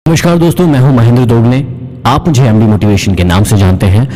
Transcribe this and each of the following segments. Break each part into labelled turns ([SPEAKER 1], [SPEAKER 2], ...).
[SPEAKER 1] नमस्कार दोस्तों, मैं हूं महेंद्र दोगले। आप मुझे एमडी मोटिवेशन के नाम से जानते हैं।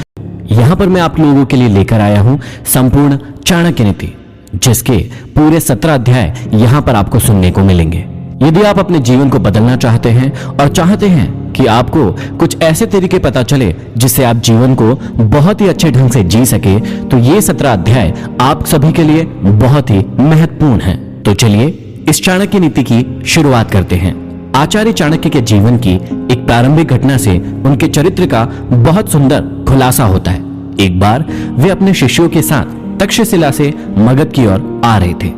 [SPEAKER 1] यहां पर मैं आप लोगों के लिए लेकर आया हूं संपूर्ण चाणक्य नीति, जिसके पूरे 17 अध्याय यहां पर आपको सुनने को मिलेंगे। यदि आप अपने जीवन को बदलना चाहते हैं और चाहते हैं कि आपको कुछ ऐसे तरीके पता चले जिससे आप जीवन को बहुत ही अच्छे ढंग से जी सके, तो ये 17 अध्याय आप सभी के लिए बहुत ही महत्वपूर्ण हैं। तो चलिए इस चाणक्य नीति की शुरुआत करते हैं। आचार्य चाणक्य के जीवन की एक प्रारंभिक घटना से उनके चरित्र का बहुत सुंदर खुलासा होता है। एक बार वे अपने शिष्यों के साथ तक्षशिला से मगध की ओर आ रहे थे।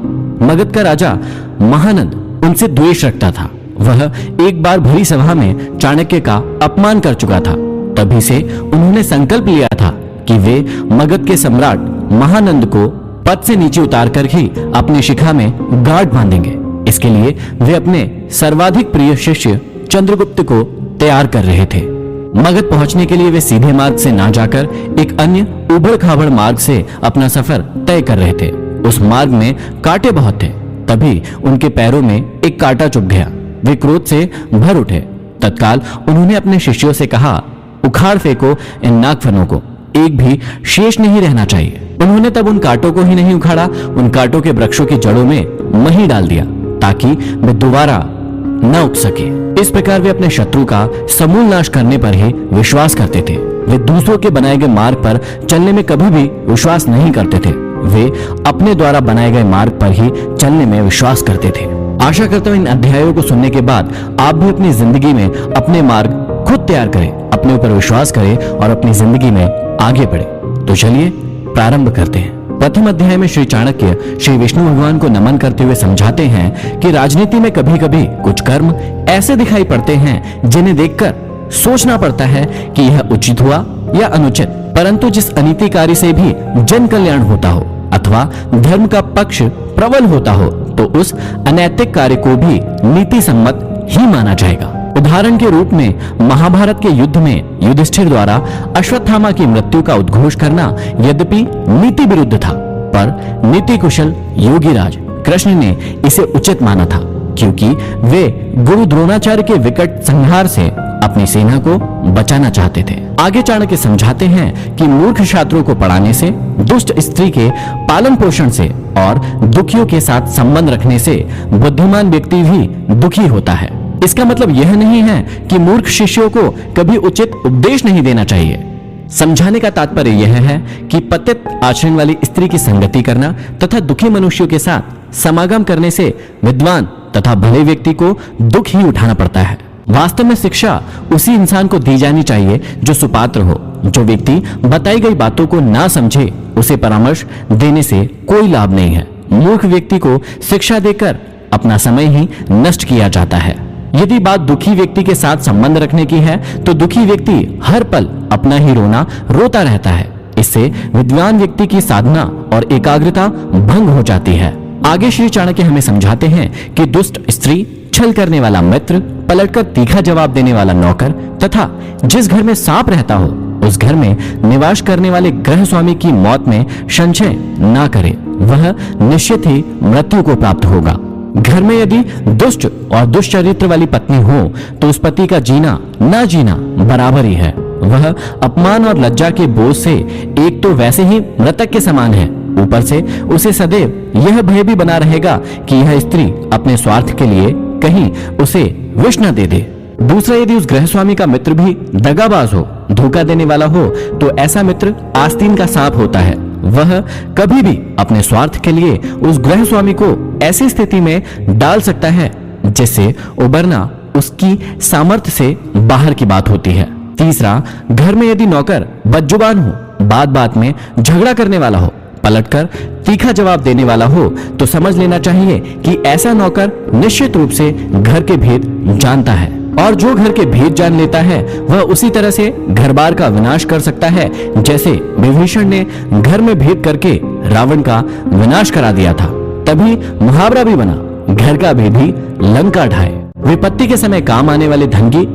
[SPEAKER 1] मगध का राजा महानंद उनसे द्वेष रखता था। वह एक बार भरी सभा में चाणक्य का अपमान कर चुका था। तभी से उन्होंने संकल्प लिया था कि वे मगध के सम्राट महानंद को पद से नीचे उतार कर ही अपनी शिखा में गांठ बांधेंगे। इसके लिए वे अपने सर्वाधिक प्रिय शिष्य चंद्रगुप्त को तैयार कर रहे थे। मगध पहुंचने के लिए वे सीधे मार्ग से ना जाकर एक अन्य उबड़ खाबड़ मार्ग से अपना सफर तय कर रहे थे। उस मार्ग में कांटे बहुत थे। तभी उनके पैरों में एक कांटा चुभ गया। वे क्रोध से भर उठे। तत्काल उन्होंने अपने शिष्यों से कहा, उखाड़ फेंको इन नागफनों को, एक भी शेष नहीं रहना चाहिए। उन्होंने तब उन कांटों को ही नहीं उखाड़ा, उन कांटों के वृक्षों की जड़ों में मही डाल दिया ताकि वे दोबारा न उठ सके। इस प्रकार वे अपने शत्रु का समूल नाश करने पर ही विश्वास करते थे। वे दूसरों के बनाए गए मार्ग पर चलने में कभी भी विश्वास नहीं करते थे। वे अपने द्वारा बनाए गए मार्ग पर ही चलने में विश्वास करते थे। आशा करता हूं इन अध्यायों को सुनने के बाद आप भी अपनी जिंदगी में अपने मार्ग खुद तैयार करें, अपने ऊपर विश्वास करें और अपनी जिंदगी में आगे बढ़े। तो चलिए प्रारंभ करते हैं। प्रथम अध्याय में श्री चाणक्य श्री विष्णु भगवान को नमन करते हुए समझाते हैं कि राजनीति में कभी कभी कुछ कर्म ऐसे दिखाई पड़ते हैं जिन्हें देखकर सोचना पड़ता है कि यह उचित हुआ या अनुचित, परंतु जिस अनीतिकारी से भी जन कल्याण होता हो अथवा धर्म का पक्ष प्रबल होता हो, तो उस अनैतिक कार्य को भी नीति सम्मत ही माना जाएगा। उदाहरण के रूप में महाभारत के युद्ध में युधिष्ठिर द्वारा अश्वत्थामा की मृत्यु का उद्घोष करना यद्यपि नीति विरुद्ध था, पर नीति कुशल योगीराज कृष्ण ने इसे उचित माना था, क्योंकि वे गुरु द्रोणाचार्य के विकट संहार से अपनी सेना को बचाना चाहते थे। आगे चाणक्य समझाते हैं कि मूर्ख छात्रों को पढ़ाने से, दुष्ट स्त्री के पालन पोषण से और दुखियों के साथ संबंध रखने से बुद्धिमान व्यक्ति भी दुखी होता है। इसका मतलब यह नहीं है कि मूर्ख शिष्यों को कभी उचित उपदेश नहीं देना चाहिए। समझाने का तात्पर्य यह है कि पतित आचरण वाली स्त्री की संगति करना तथा दुखी मनुष्यों के साथ समागम करने से विद्वान तथा भले व्यक्ति को दुख ही उठाना पड़ता है। वास्तव में शिक्षा उसी इंसान को दी जानी चाहिए जो सुपात्र हो। जो व्यक्ति बताई गई बातों को ना समझे, उसे परामर्श देने से कोई लाभ नहीं है। मूर्ख व्यक्ति को शिक्षा देकर अपना समय ही नष्ट किया जाता है। यदि बात दुखी व्यक्ति के साथ संबंध रखने की है, तो दुखी व्यक्ति हर पल अपना ही रोता रहता है। इससे विद्वान व्यक्ति की साधना और एकाग्रता भंग हो जाती है। आगे श्री चाणक्य हमें समझाते हैं कि दुष्ट स्त्री, छल करने वाला मित्र, पलटकर तीखा जवाब देने वाला नौकर तथा जिस घर में सांप रहता हो, उस घर में निवास करने वाले गृह स्वामी की मौत में संशय ना करे। वह निश्चित ही मृत्यु को प्राप्त होगा। घर में यदि दुष्ट और दुष्चरित्र वाली पत्नी हो, तो उस पति का जीना ना जीना बराबर ही है। वह अपमान और लज्जा के बोझ से एक तो वैसे ही मृतक के समान है, ऊपर से उसे सदैव यह भय भी बना रहेगा कि यह स्त्री अपने स्वार्थ के लिए कहीं उसे विष न दे दे। दूसरा, यदि उस गृह स्वामी का मित्र भी दगाबाज हो, धोखा देने वाला हो, तो ऐसा मित्र आस्तीन का सांप होता है। वह कभी भी अपने स्वार्थ के लिए उस गृह स्वामी को ऐसी स्थिति में डाल सकता है जिससे उबरना उसकी सामर्थ्य से बाहर की बात होती है। तीसरा, घर में यदि नौकर बदजुबान हो, बात बात में झगड़ा करने वाला हो, पलटकर तीखा जवाब देने वाला हो, तो समझ लेना चाहिए कि ऐसा नौकर निश्चित रूप से घर के भेद जानता है, और जो घर के भेद जान लेता है वह उसी तरह से घर बार का विनाश कर सकता है जैसे विभीषण ने घर में भेद करके रावण का विनाश करा दिया था। तभी मुहावरा भी बना, घर का भेदी लंका ढाए। विपत्ति के समय काम आने वाले धन की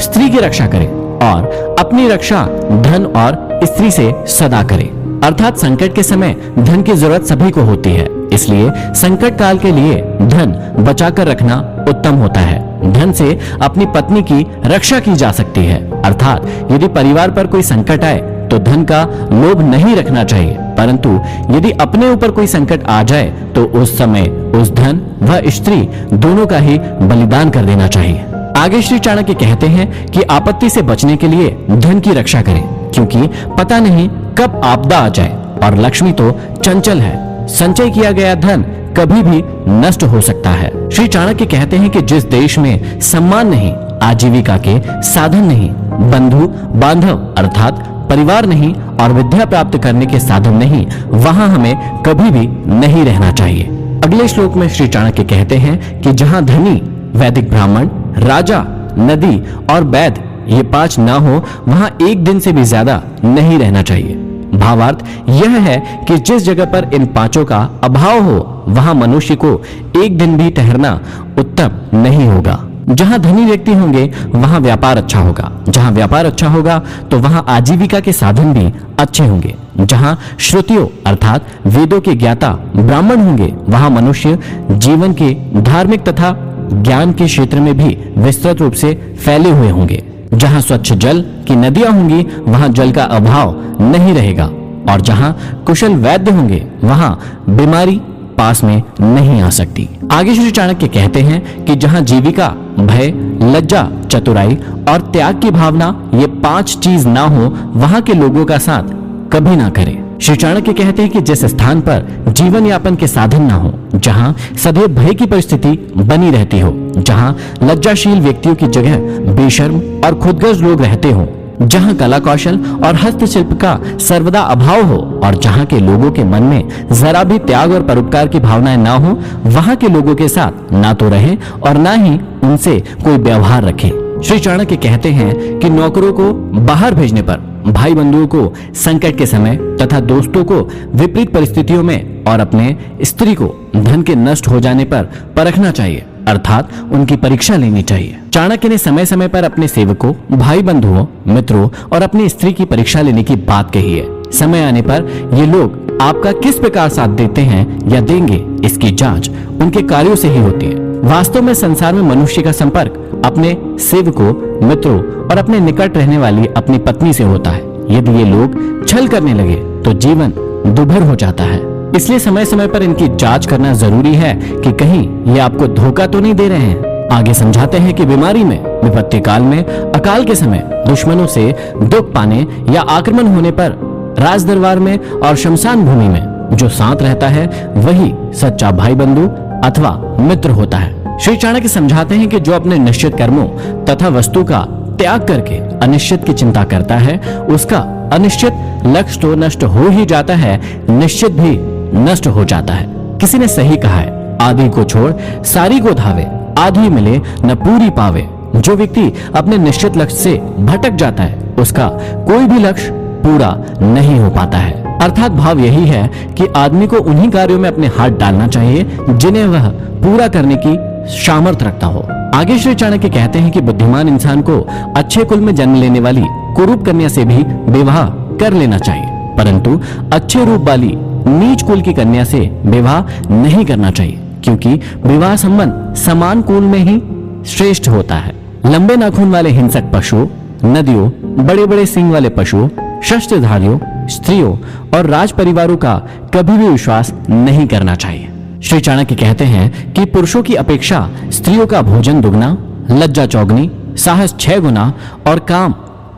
[SPEAKER 1] स्त्री की रक्षा करे और अपनी रक्षा धन और स्त्री से सदा करे। अर्थात संकट के समय धन की जरूरत सभी को होती है, इसलिए संकट काल के लिए धन बचाकर रखना उत्तम होता है। धन से अपनी पत्नी की रक्षा की जा सकती है। अर्थात यदि परिवार पर कोई संकट आए तो धन का लोभ नहीं रखना चाहिए, परंतु यदि अपने ऊपर कोई संकट आ जाए तो उस समय उस धन व स्त्री दोनों का ही बलिदान कर देना चाहिए। आगे श्री चाणक्य कहते हैं कि आपत्ति से बचने के लिए धन की रक्षा करें, क्योंकि पता नहीं कब आपदा आ जाए और लक्ष्मी तो चंचल है। संचय किया गया धन कभी भी नष्ट हो सकता है। श्री चाणक्य कहते हैं कि जिस देश में सम्मान नहीं, आजीविका के साधन नहीं, बंधु बांधव अर्थात परिवार नहीं और विद्या प्राप्त करने के साधन नहीं, वहां हमें कभी भी नहीं रहना चाहिए। अगले श्लोक में श्री चाणक्य कहते हैं कि जहां धनी, वैदिक ब्राह्मण, राजा, नदी और वैद्य ये 5 ना हो, वहां एक दिन से भी ज्यादा नहीं रहना चाहिए। भावार्थ यह है कि जिस जगह पर इन 5 का अभाव हो, वहां मनुष्य को एक दिन भी ठहरना उत्तम नहीं होगा। जहां धनी व्यक्ति होंगे वहां व्यापार अच्छा होगा, जहां व्यापार अच्छा होगा तो वहां आजीविका के साधन भी अच्छे होंगे। जहां श्रुतियों अर्थात वेदों के ज्ञाता ब्राह्मण होंगे, वहां मनुष्य जीवन के धार्मिक तथा ज्ञान के क्षेत्र में भी विस्तृत रूप से फैले हुए होंगे। जहां स्वच्छ जल की नदियां होंगी वहां जल का अभाव नहीं रहेगा, और जहां कुशल वैद्य होंगे वहां बीमारी पास में नहीं आ सकती। आगे श्री चाणक्य कहते हैं कि जहां जीविका, भय, लज्जा, चतुराई और त्याग की भावना ये 5 चीज ना हो, वहां के लोगों का साथ कभी ना करें। श्री चाणक्य कहते हैं कि जिस स्थान पर जीवन यापन के साधन ना हो, जहां सदैव भय की परिस्थिति बनी रहती हो, जहां लज्जाशील व्यक्तियों की जगह बेशर्म और खुदगर्ज लोग रहते हो, जहां कला कौशल और हस्तशिल्प का सर्वदा अभाव हो और जहां के लोगों के मन में जरा भी त्याग और परोपकार की भावनाएं ना हो, वहां के लोगों के साथ ना तो रहे और ना ही उनसे कोई व्यवहार रखे। श्री चाणक्य कहते हैं कि नौकरों को बाहर भेजने पर, भाई बंधुओं को संकट के समय तथा दोस्तों को विपरीत परिस्थितियों में और अपने स्त्री को धन के नष्ट हो जाने पर परखना चाहिए, अर्थात उनकी परीक्षा लेनी चाहिए। चाणक्य ने समय समय पर अपने सेवकों, भाई बंधुओं, मित्रों और अपनी स्त्री की परीक्षा लेने की बात कही है। समय आने पर ये लोग आपका किस प्रकार साथ देते हैं या देंगे, इसकी जांच उनके कार्यों से ही होती है। वास्तव में संसार में मनुष्य का संपर्क अपने सेवकों, मित्रों और अपने निकट रहने वाली अपनी पत्नी से होता है। यदि ये लोग छल करने लगे तो जीवन दुभर हो जाता है। इसलिए समय समय पर इनकी जांच करना जरूरी है कि कहीं ये आपको धोखा तो नहीं दे रहे हैं। आगे समझाते हैं कि बीमारी में, विपत्ति काल में, अकाल के समय, दुश्मनों से दुख पाने या आक्रमण होने पर, राज दरबार में और शमशान भूमि में जो साथ रहता है वही सच्चा भाई बंधु अथवा मित्र होता है। श्री चाणक्य समझाते हैं कि जो अपने निश्चित कर्मों तथा वस्तु का त्याग करके अनिश्चित की चिंता करता है, उसका अनिश्चित लक्ष्य तो नष्ट हो ही जाता है, निश्चित भी नष्ट हो जाता है। किसी ने सही कहा है, आधी को छोड़ सारी को धावे, आधी मिले न पूरी पावे। जो व्यक्ति अपने निश्चित लक्ष्य से भटक जाता है, उसका कोई भी लक्ष्य पूरा नहीं हो पाता है। अर्थात भाव यही है कि आदमी को उन्हीं कार्यों में अपने हाथ डालना चाहिए जिन्हें वह पूरा करने की सामर्थ्य रखता हो। आगे श्री चाणक्य कहते हैं कि बुद्धिमान इंसान को अच्छे कुल में जन्म लेने वाली कुरूप कन्या से भी विवाह कर लेना चाहिए, परंतु अच्छे रूप वाली नीच कुल की कन्या से विवाह नहीं करना चाहिए, क्योंकि विवाह संबंध समान कुल में ही श्रेष्ठ होता है। लंबे नाखून वाले हिंसक पशुओं, नदियों, बड़े बड़े सींग वाले पशुओं, शस्त्रधारियों, स्त्रियों और राज परिवारों का कभी भी विश्वास नहीं करना चाहिए। श्री चाणक्य कहते हैं कि पुरुषों की अपेक्षा स्त्रियों का भोजन दुगना, लज्जा चौगनी, साहस 6 गुना और काम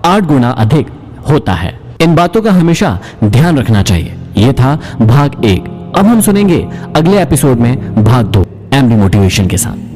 [SPEAKER 1] 8 गुना अधिक होता है। इन बातों का हमेशा ध्यान रखना चाहिए। यह था भाग 1। अब हम सुनेंगे अगले एपिसोड में भाग 2 एमडी मोटिवेशन के साथ।